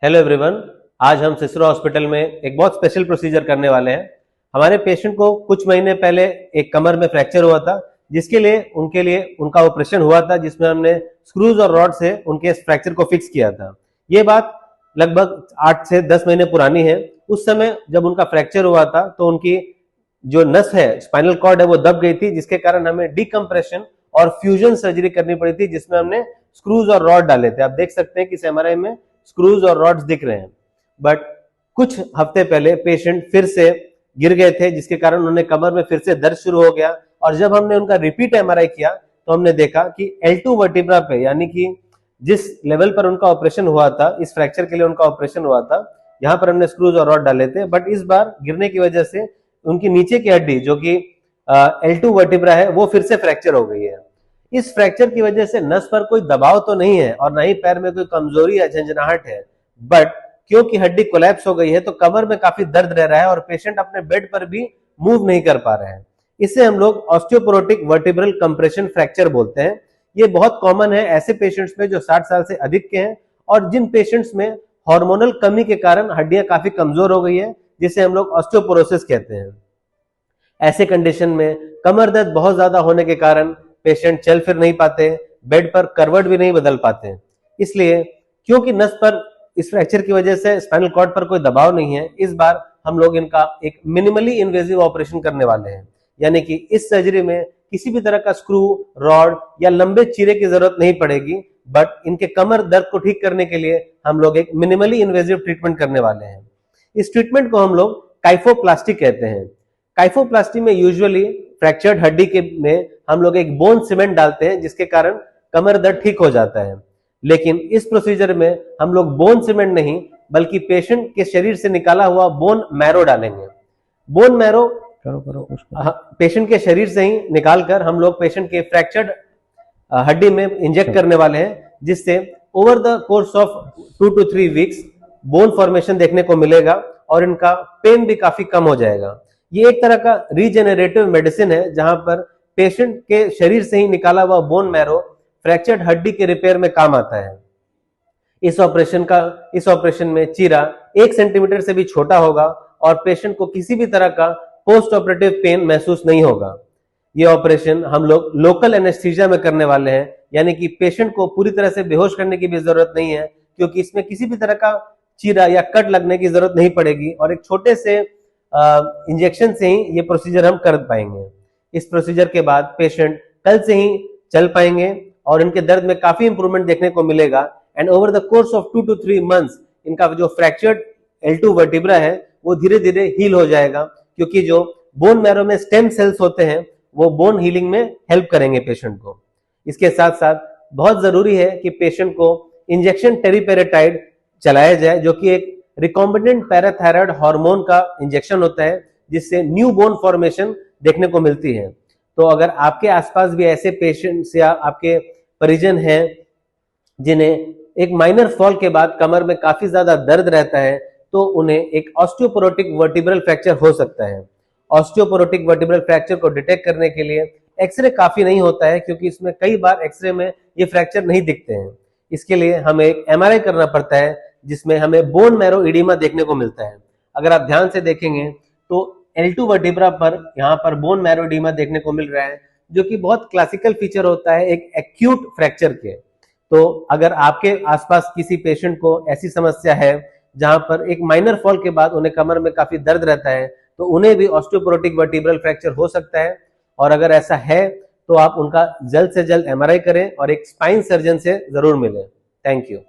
Hello everyone, आज हम Cicero hospital में एक बहुत स्पेशल प्रोसीजर करने वाले हैं। हमारे पेशेंट को कुछ महीने पहले एक कमर में फ्रैक्चर हुआ था, जिसके लिए उनका ऑपरेशन हुआ था, जिसमें हमने स्क्रूज और रॉड से उनके फ्रैक्चर को फिक्स किया था। ये बात लगभग 8 से 10 महीने पुरानी है। उस समय जब उनका फ्रैक्चर हुआ था तो उनकी जो नस है, स्पाइनल कॉर्ड है, वो दब गई थी, जिसके कारण हमें डीकम्प्रेशन और फ्यूजन सर्जरी करनी पड़ी थी, जिसमें हमने स्क्रूज और रॉड डाले थे। आप देख सकते हैं कि इस एमआरआई में स्क्रूज और रॉड्स दिख रहे हैं। बट कुछ हफ्ते पहले पेशेंट फिर से गिर गए थे, जिसके कारण उन्होंने कमर में फिर से दर्द शुरू हो गया। और जब हमने उनका रिपीट एमआरआई किया तो हमने देखा कि L2 वर्टिब्रा पे, यानी कि जिस लेवल पर उनका ऑपरेशन हुआ था, इस फ्रैक्चर के लिए उनका ऑपरेशन हुआ था, यहाँ पर हमने स्क्रूज और रॉड डाले थे। बट इस बार गिरने की वजह से उनकी नीचे की हड्डी, जो कि L2 वर्टिब्रा है, वो फिर से फ्रैक्चर हो गई है। इस फ्रैक्चर की वजह से नस पर कोई दबाव तो नहीं है और ना ही पैर में कोई कमजोरी या झंझनाहट है, बट क्योंकि हड्डी कोलैप्स हो गई है तो कमर में काफी दर्द रह रहा है और पेशेंट अपने बेड पर भी मूव नहीं कर पा रहे हैं। इसे हम लोग ऑस्टियोपोरोटिक वर्टिब्रल कंप्रेशन फ्रैक्चर बोलते हैं। ये बहुत कॉमन है ऐसे पेशेंट्स में जो 60 साल से अधिक के हैं और जिन पेशेंट्स में हार्मोनल कमी के कारण हड्डियां काफी कमजोर हो गई है, जिसे हम लोग ऑस्टियोपोरोसिस कहते हैं। ऐसे कंडीशन में कमर दर्द बहुत ज्यादा होने के कारण पेशेंट चल फिर नहीं पाते, बेड पर करवट भी नहीं बदल पाते। इसलिए क्योंकि नस पर इस फ्रैक्चर की वजह से स्पाइनल कॉर्ड पर कोई दबाव नहीं है, इस बार हम लोग इनका एक मिनिमली इन्वेजिव ऑपरेशन करने वाले हैं। यानी कि इस सर्जरी में किसी भी तरह का स्क्रू, रॉड या लंबे चीरे की जरूरत नहीं पड़ेगी, बट इनके कमर दर्द को ठीक करने के लिए हम लोग एक मिनिमली इन्वेजिव ट्रीटमेंट करने वाले हैं। इस ट्रीटमेंट को हम लोग काइफोप्लास्टी कहते हैं। काइफोप्लास्टी में यूजुअली फ्रैक्चर्ड हड्डी के में हम लोग एक बोन सीमेंट डालते हैं, जिसके कारण कमर दर्द ठीक हो जाता है। लेकिन इस प्रोसीजर में हम लोग बोन सीमेंट नहीं, बल्कि पेशेंट के शरीर से निकाला हुआ बोन मैरो डालेंगे। बोन मैरो पेशेंट के शरीर से ही निकालकर हम लोग पेशेंट के फ्रैक्चर्ड हड्डी में इंजेक्ट करने वाले हैं, जिससे over the course of 2 to 3 weeks bone formation देखने को मिलेगा और इनका पेन भी काफी कम हो जाएगा। ये एक तरह का रीजेनरेटिव मेडिसिन है, जहां पर पेशेंट के शरीर से ही निकाला हुआ बोन मैरो फ्रैक्चर्ड हड्डी के रिपेयर में काम आता है। इस ऑपरेशन में चीरा 1 सेंटीमीटर से भी छोटा होगा और पेशेंट को किसी भी तरह का पोस्ट ऑपरेटिव पेन महसूस नहीं होगा। ये ऑपरेशन हम लोग लोकल एनेस्थीसिया में करने वाले हैं, यानी कि पेशेंट को पूरी तरह से बेहोश करने की भी जरूरत नहीं है, क्योंकि इसमें किसी भी तरह का चीरा या कट लगने की जरूरत नहीं पड़ेगी और एक छोटे से इंजेक्शन से ही ये प्रोसीजर हम कर पाएंगे। इस प्रोसीजर के बाद पेशेंट कल से ही चल पाएंगे और इनके दर्द में काफी इंप्रूवमेंट देखने को मिलेगा। And over the course of 2 to 3 months इनका जो फ्रैक्चर्ड L2 वर्टिब्रा है वो धीरे धीरे हील हो जाएगा, क्योंकि जो बोन मैरो में स्टेम सेल्स होते हैं वो बोन हीलिंग में हेल्प करेंगे पेशेंट को। इसके साथ साथ बहुत जरूरी है कि पेशेंट को इंजेक्शन टेरिपेरेटाइड चलाया जाए, जो कि एक रिकॉम्बिनेंट पैराथायराइड हार्मोन का इंजेक्शन होता है, जिससे न्यू बोन फॉर्मेशन देखने को मिलती है। तो अगर आपके आसपास भी ऐसे पेशेंट्स या आपके परिजन हैं जिन्हें एक माइनर फॉल के बाद कमर में काफी ज्यादा दर्द रहता है, तो उन्हें एक ऑस्टियोपोरोटिक वर्टिब्रल फ्रैक्चर हो सकता है। ऑस्टियोपोरोटिक वर्टिब्रल फ्रैक्चर को डिटेक्ट करने के लिए एक्सरे काफी नहीं होता है, क्योंकि इसमें कई बार एक्सरे में ये फ्रैक्चर नहीं दिखते हैं। इसके लिए हमें एक एमआरआई करना पड़ता है, जिसमें हमें बोन मैरो इडीमा देखने को मिलता है। अगर आप ध्यान से देखेंगे तो L2 वर्टिब्रा पर यहाँ पर बोन मैरो इडीमा देखने को मिल रहा है, जो कि बहुत क्लासिकल फीचर होता है एक एक्यूट फ्रैक्चर के। तो अगर आपके आसपास किसी पेशेंट को ऐसी समस्या है जहां पर एक माइनर फॉल के बाद उन्हें कमर में काफी दर्द रहता है, तो उन्हें भी ऑस्टियोपोरोटिक वर्टिब्रल फ्रैक्चर हो सकता है। और अगर ऐसा है तो आप उनका जल्द से जल्द एमआरआई करें और एक स्पाइन सर्जन से जरूर मिलें। Thank you.